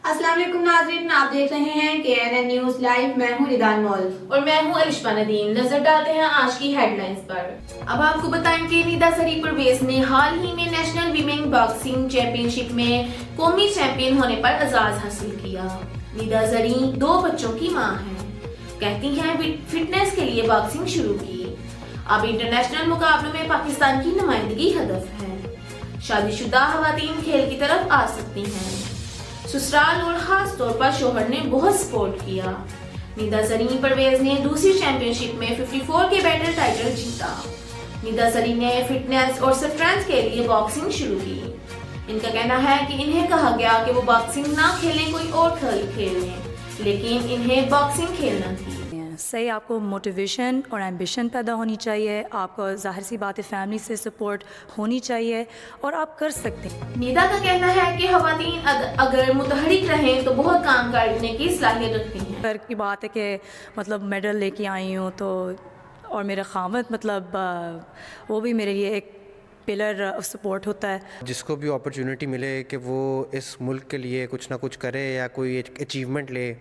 السلام علیکم ناظرین، آپ دیکھ رہے ہیں KNN نیوز لائیو۔ میں ہوں ندان مول اور میں ہوں الشما ندیم۔ نظر ڈالتے ہیں آج کی ہیڈ لائنز پر۔ اب آپ کو بتائیں کہ ندا ظریف پرویز نے حال ہی میں نیشنل ویمن باکسنگ چیمپئن شپ میں قومی چیمپئن ہونے پر اعزاز حاصل کیا۔ ندا ظریف 2 بچوں کی ماں ہیں، کہتی ہیں فٹنس کے لیے باکسنگ شروع کی، اب انٹرنیشنل مقابلوں میں پاکستان کی نمائندگی ہدف ہے۔ شادی شدہ خواتین کھیل کی طرف آ سکتی ہیں، سسرال اور خاص طور پر شوہر نے بہت سپورٹ کیا۔ ندا ظریف پرویز نے دوسری چیمپئن شپ میں 54 کے بیٹل ٹائٹل جیتا۔ ندا ظریف نے فٹنس اور اسٹرینتھ کے لیے باکسنگ شروع کی۔ ان کا کہنا ہے کہ انہیں کہا گیا کہ وہ باکسنگ نہ کھیلیں، کوئی اور کھیل کھیلیں، لیکن انہیں باکسنگ کھیلنا تھی۔ صحیح، آپ کو موٹیویشن اور ایمبیشن پیدا ہونی چاہیے، آپ کو ظاہر سی بات ہے فیملی سے سپورٹ ہونی چاہیے اور آپ کر سکتے ہیں۔ ندا کا کہنا ہے کہ خواتین اگر متحرک رہیں تو بہت کام کرنے کی صلاحیت رکھتی ہیں۔ پر کی بات ہے کہ مطلب میڈل لے کے آئی ہوں تو، اور میرا خاوند مطلب وہ بھی میرے لیے ایک پلر آف سپورٹ ہوتا ہے۔ جس کو بھی اپرچونٹی ملے کہ وہ اس ملک کے لیے کچھ نہ کچھ کرے یا کوئی اچیومنٹ لے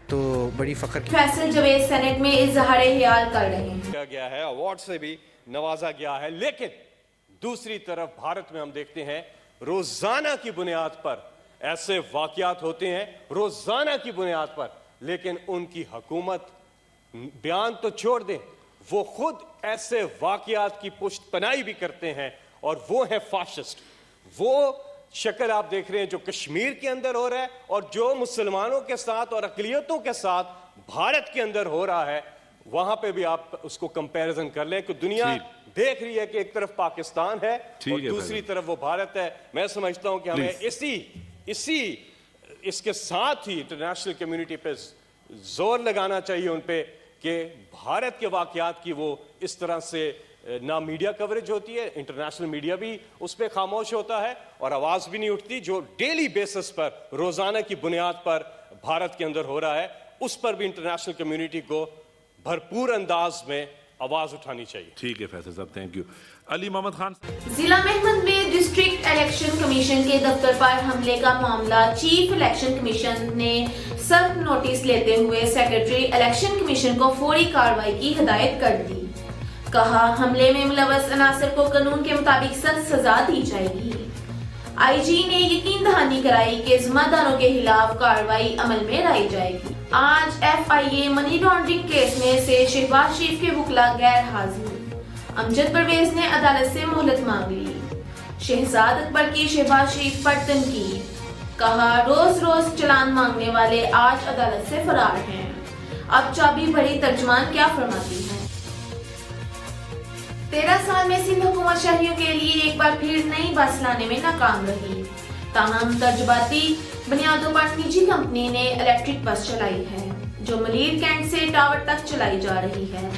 تو بڑی فخر کی۔ فیصل جوید سینٹ میں اظہار خیال کر رہے ہیں۔ کیا گیا ہے، ایوارڈ سے بھی نوازا گیا ہے، لیکن دوسری طرف بھارت میں ہم دیکھتے ہیں روزانہ کی بنیاد پر ایسے واقعات ہوتے ہیں، روزانہ کی بنیاد پر، لیکن ان کی حکومت بیان تو چھوڑ دیں، وہ خود ایسے واقعات کی پشت پناہی بھی کرتے ہیں، اور وہ ہے فاشسٹ۔ وہ شکل آپ دیکھ رہے ہیں جو کشمیر کے اندر ہو رہا ہے اور جو مسلمانوں کے ساتھ اور اقلیتوں کے ساتھ بھارت کے اندر ہو رہا ہے، وہاں پہ بھی آپ اس کو کمپیریزن کر لیں کہ دنیا دیکھ رہی ہے کہ ایک طرف پاکستان ہے اور دوسری طرف وہ بھارت ہے۔ میں سمجھتا ہوں کہ ہمیں اس کے ساتھ ہی انٹرنیشنل کمیونٹی پہ زور لگانا چاہیے ان پہ کہ بھارت کے واقعات کی وہ اس طرح سے نہ میڈیا کوریج ہوتی ہے، انٹرنیشنل میڈیا بھی اس پہ خاموش ہوتا ہے اور آواز بھی نہیں اٹھتی۔ جو ڈیلی بیسس پر روزانہ کی بنیاد پر بھارت کے اندر ہو رہا ہے، اس پر بھی انٹرنیشنل کمیونٹی کو بھرپور انداز میں آواز اٹھانی چاہیے۔ ٹھیک ہے فیصل صاحب، تھینک یو۔ علی محمد خان۔ ضلع مہمند میں ڈسٹرکٹ الیکشن کمیشن کے دفتر پر حملے کا معاملہ، چیف الیکشن کمیشن نے سخت نوٹس لیتے ہوئے سیکرٹری الیکشن کمیشن کو فوری کارروائی کی ہدایت کر دی۔ کہا حملے میں ملوث عناصر کو قانون کے مطابق سخت سزا دی جائے گی۔ آئی جی نے یقین دہانی کرائی کہ ذمہ داروں کے خلاف کارروائی عمل میں لائی جائے گی۔ آج FIA منی لانڈرنگ کیس میں سے شہباز شریف کے وکلا غیر حاضر۔ امجد پرویز نے عدالت سے مہلت مانگ لی۔ شہزاد اکبر کی شہباز شریف پر تنقید، کہا روز روز چلان مانگنے والے آج عدالت سے فرار ہیں، اب چابی بھری ترجمان کیا فرماتی ہے۔ 13 سال میں سندھ حکومت شہریوں کے لیے ایک بار پھر نئی بس لانے میں ناکام رہی، تاہم تجرباتی بنیادوں پر نجی کمپنی نے الیکٹرک بس چلائی ہے جو ملیر کینٹ سے ٹاور تک چلائی جا رہی ہے۔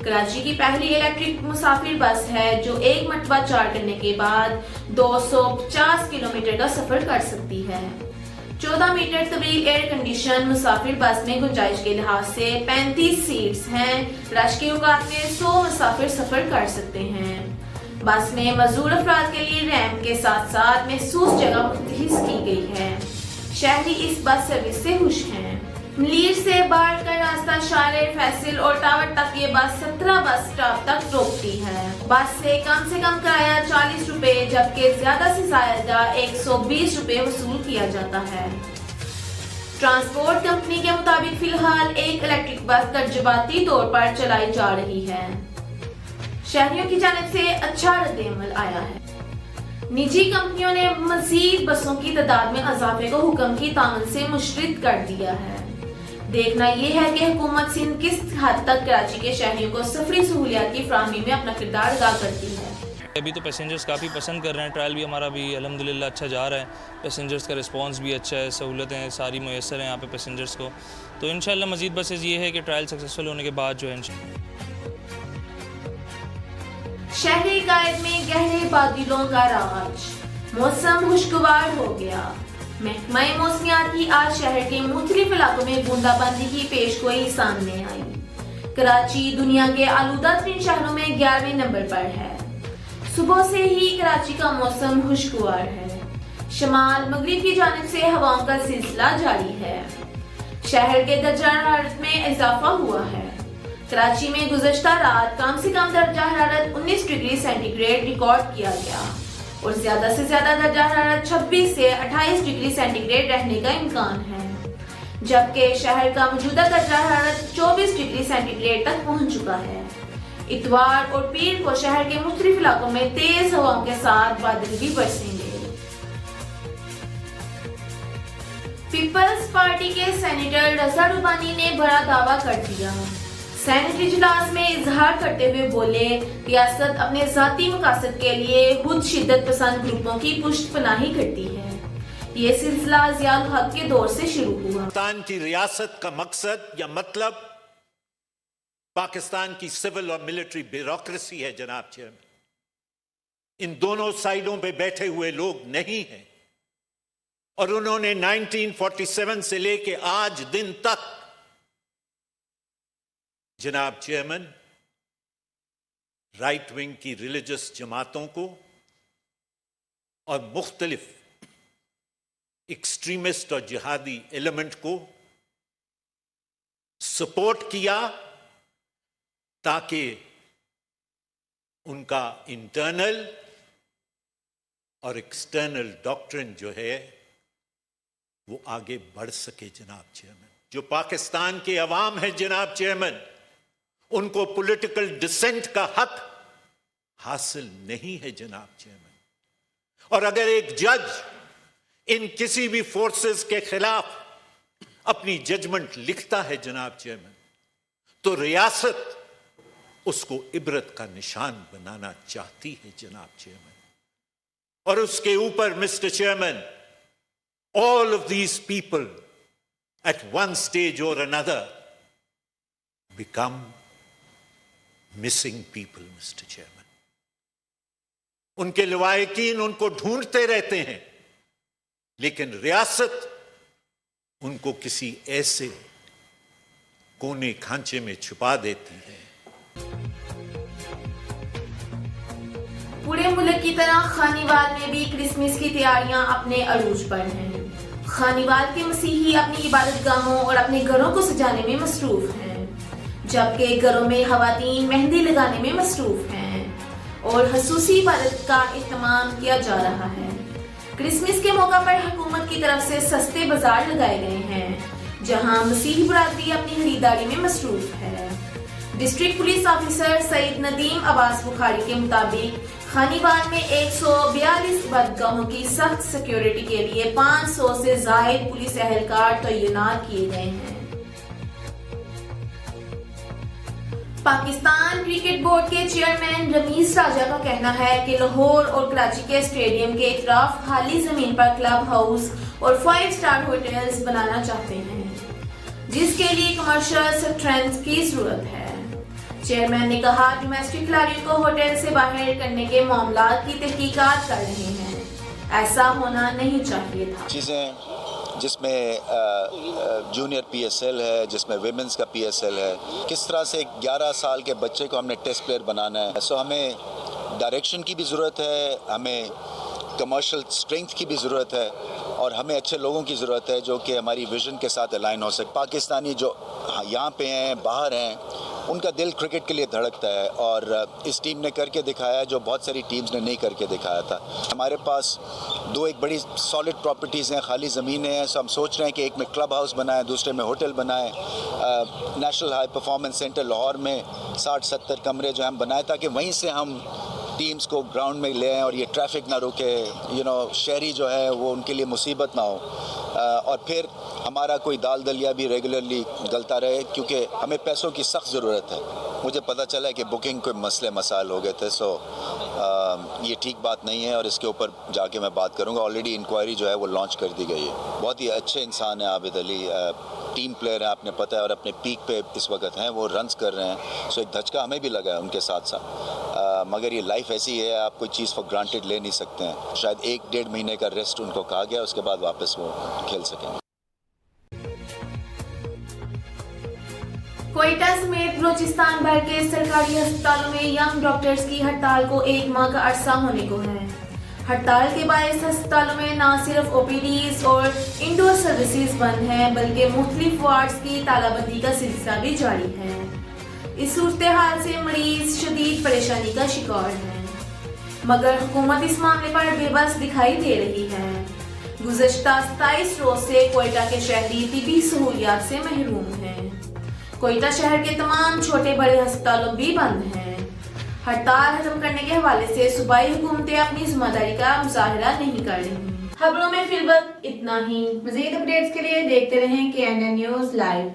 کراچی کی پہلی الیکٹرک مسافر بس ہے جو ایک مرتبہ چارج کرنے کے بعد 250 کلومیٹر کا سفر کر سکتی ہے۔ 14 میٹر طویل ایئر کنڈیشن مسافر بس میں گنجائش کے لحاظ سے 35 سیٹس ہیں، رش کے اوقات میں 100 مسافر سفر کر سکتے ہیں۔ بس میں معذور افراد کے لیے ریمپ کے ساتھ ساتھ محسوس جگہ مختص کی گئی ہے۔ شہری اس بس سروس سے خوش ہیں۔ ملیر سے باڑ کا راستہ شارع فیصل اور ٹاور تک یہ بس 17 بس اسٹاپ تک روکتی ہے۔ بس سے کم کرایہ 40 روپے جبکہ زیادہ سے زیادہ 120 روپے وصول کیا جاتا ہے۔ ٹرانسپورٹ کمپنی کے مطابق فی الحال ایک الیکٹرک بس تجرباتی طور پر چلائی جا رہی ہے۔ شہریوں کی جانب سے اچھا رد عمل آیا ہے۔ نجی کمپنیوں نے مزید بسوں کی تعداد میں اضافے کو حکم کی تعمیل سے مشرد کر دیا ہے۔ دیکھنا یہ ہے کہ حکومت سندھ کس حد تک کراچی کے شہریوں کو سفری سہولیات کی فراہمی میں اپنا کردار ادا کرتی ہے۔ ابھی تو پیسنجرز کافی پسند کر رہے ہیں، ٹرائل بھی ہمارا بھی الحمدللہ اچھا جا رہا ہے، پیسنجرز کا رسپانس بھی اچھا ہے، سہولتیں ساری میسر ہیں یہاں پہ پیسنجرز کو، تو انشاءاللہ مزید بسز یہ ہے کہ ٹرائل سکسیسفل ہونے کے بعد جو ہے شہری قائد میں گہرے بادلوں کا راج، موسم خوشگوار ہو گیا۔ محکمہ موسمیات کی آج شہر کے مختلف علاقوں میں بوندا باندی کی پیشگوئی سامنے آئی۔ کراچی دنیا کے آلودہ ترین شہروں میں 11ویں نمبر پر ہے۔ صبح سے ہی کراچی کا موسم خوشگوار ہے۔ شمال مغرب کی جانب سے ہواؤں کا سلسلہ جاری ہے۔ شہر کے درجہ حرارت میں اضافہ ہوا ہے۔ کراچی میں گزشتہ رات کم سے کم درجہ حرارت 19 ڈگری سینٹی گریڈ ریکارڈ کیا گیا اور زیادہ سے زیادہ درجہ حرارت 26 سے 28 ڈگری سینٹی گریڈ رہنے کا امکان ہے، جبکہ شہر کا موجودہ درجہ حرارت 24 ڈگری سینٹی گریڈ تک پہنچ چکا ہے۔ اتوار اور پیر کو شہر کے مختلف علاقوں میں تیز ہواؤں کے ساتھ بادل بھی برسیں گے۔ پیپلز پارٹی کے سینیٹر رضا ربانی نے بڑا دعویٰ کر دیا۔ سینیٹ اجلاس میں اظہار کرتے ہوئے بولے، ریاست اپنے ذاتی مقاصد کے لیے خود شدت پسند گروپوں کی پشت پناہی کرتی ہے۔ یہ سلسلہ ضیاء الحق کے دور سے شروع ہوا۔ پاکستان کی ریاست کا مقصد یا مطلب پاکستان کی سول اور ملٹری بیوروکریسی ہے جناب چیئرمین۔ ان دونوں سائیڈوں پہ بیٹھے ہوئے لوگ نہیں ہیں، اور انہوں نے 1947 سے لے کے آج دن تک جناب چیئرمین رائٹ ونگ کی ریلیجس جماعتوں کو اور مختلف ایکسٹریمسٹ اور جہادی ایلیمنٹ کو سپورٹ کیا تاکہ ان کا انٹرنل اور ایکسٹرنل ڈاکٹرن جو ہے وہ آگے بڑھ سکے جناب چیئرمین۔ جو پاکستان کے عوام ہے جناب چیئرمین، ان کو پولیٹیکل ڈسینٹ کا حق حاصل نہیں ہے جناب چیئرمین، اور اگر ایک جج ان کسی بھی فورسز کے خلاف اپنی ججمنٹ لکھتا ہے جناب چیئرمین، تو ریاست اس کو عبرت کا نشان بنانا چاہتی ہے جناب چیئرمین، اور اس کے اوپر mister chairman all of these people at one stage or another become missing people, Mr. Chairman. ان کے لواحقین ان کو ڈھونڈتے رہتے ہیں، لیکن ریاست ان کو کسی ایسے کونے کھانچے میں چھپا دیتی ہے۔ پورے ملک کی طرح خانیوال میں بھی کرسمس کی تیاریاں اپنے عروج پر ہیں۔ خانیوال کے مسیحی اپنی عبادت گاہوں اور اپنے گھروں کو سجانے میں مصروف ہیں، جبکہ گھروں میں خواتین مہندی لگانے میں مصروف ہیں اور خصوصی عبادت کا اہتمام کیا جا رہا ہے۔ کرسمس کے موقع پر حکومت کی طرف سے سستے بازار لگائے گئے ہیں، جہاں مسیحی برادری اپنی خریداری میں مصروف ہے۔ ڈسٹرکٹ پولیس آفیسر سعید ندیم عباس بخاری کے مطابق خانیوال میں 142 عبادت گاہوں کی سخت سیکیورٹی کے لیے 500 سے زائد پولیس اہلکار تعینات کیے گئے ہیں۔ پاکستان کرکٹ بورڈ کے چیئرمین رمیز راجہ کا کہنا ہے کہ لاہور اور کراچی کے اسٹیڈیم کے اطراف خالی زمین پر کلب ہاؤس اور 5 اسٹار ہوٹلز بنانا چاہتے ہیں، جس کے لیے کمرشل اسٹرینتھ کی ضرورت ہے۔ چیئرمین نے کہا، ڈومیسٹک کھلاڑیوں کو ہوٹل سے باہر کرنے کے معاملات کی تحقیقات کر رہے ہیں، ایسا ہونا نہیں چاہیے تھا۔ چیزیں جس میں جونیئر پی ایس ایل ہے، جس میں ویمنز کا پی ایس ایل ہے، کس طرح سے 11 سال کے بچے کو ہم نے ٹیسٹ پلیئر بنانا ہے، سو ہمیں ڈائریکشن کی بھی ضرورت ہے، ہمیں کمرشل اسٹرینتھ کی بھی ضرورت ہے، اور ہمیں اچھے لوگوں کی ضرورت ہے جو کہ ہماری ویژن کے ساتھ الائن ہو سکے۔ پاکستانی جو یہاں پہ ہیں، باہر ہیں، ان کا دل کرکٹ کے لیے دھڑکتا ہے، اور اس ٹیم نے کر کے دکھایا جو بہت ساری ٹیمز نے نہیں کر کے دکھایا تھا۔ ہمارے پاس 2 ایک بڑی سالڈ پراپرٹیز ہیں، خالی زمینیں ہیں، سو ہم سوچ رہے ہیں کہ ایک میں کلب ہاؤس بنائیں، دوسرے میں ہوٹل بنائیں۔ National high performance centre Lahore میں 60-70 کمرے جو ہم بنائیں، تاکہ وہیں سے ہم ٹیمز کو گراؤنڈ میں لے آئیں اور یہ ٹریفک نہ رکے، شہری جو ہے وہ ان کے لیے مصیبت نہ ہو، اور پھر ہمارا کوئی دال دلیا بھی ریگولرلی گلتا رہے، کیونکہ ہمیں پیسوں کی سخت ضرورت ہے۔ مجھے پتہ چلا ہے کہ بکنگ کے مسئلے مسائل ہو گئے تھے، سو یہ ٹھیک بات نہیں ہے، اور اس کے اوپر جا کے میں بات کروں گا۔ آلریڈی انکوائری جو ہے وہ لانچ کر دی گئی ہے۔ بہت ہی اچھے انسان ہیں عابد علی، ٹیم پلیئر ہیں، آپ نے پتہ ہے، اور اپنے پیک پہ اس وقت ہیں، وہ رنز کر رہے ہیں، سو ایک دھچکا ہمیں بھی لگا ہے ان کے ساتھ ساتھ، مگر یہ لائف ایسی ہے، آپ کوئی چیز فار گرانٹیڈ لے نہیں سکتے ہیں۔ شاید 1-1.5 مہینے کا ریسٹ ان کو کہا گیا، اس کے بعد واپس وہ کھیل سکیں گے۔ کوئٹہ سمیت بلوچستان بھر کے سرکاری ہسپتالوں میں ینگ ڈاکٹرز کی ہڑتال کو 1 ماہ کا عرصہ ہونے کو ہے۔ ہڑتال کے باعث ہسپتالوں میں نہ صرف OPDs اور انڈور سروسز بند ہیں بلکہ مختلف وارڈز کی تالہ بندی کا سلسلہ بھی جاری ہے۔ اس صورتحال سے مریض شدید پریشانی کا شکار ہیں، مگر حکومت اس معاملے پر بے بس دکھائی دے رہی ہے۔ گزشتہ 27 روز سے کوئٹہ کے شہری طبی سہولیات سے محروم ہیں۔ کوئٹہ شہر کے تمام چھوٹے بڑے ہسپتالوں بھی بند ہیں۔ ہڑتال ختم کرنے کے حوالے سے صوبائی حکومتیں اپنی ذمہ داری کا مظاہرہ نہیں کر رہی۔ خبروں میں فی الوقت اتنا ہی۔ مزید اپڈیٹس کے لیے دیکھتے رہیں KNN نیوز لائیو۔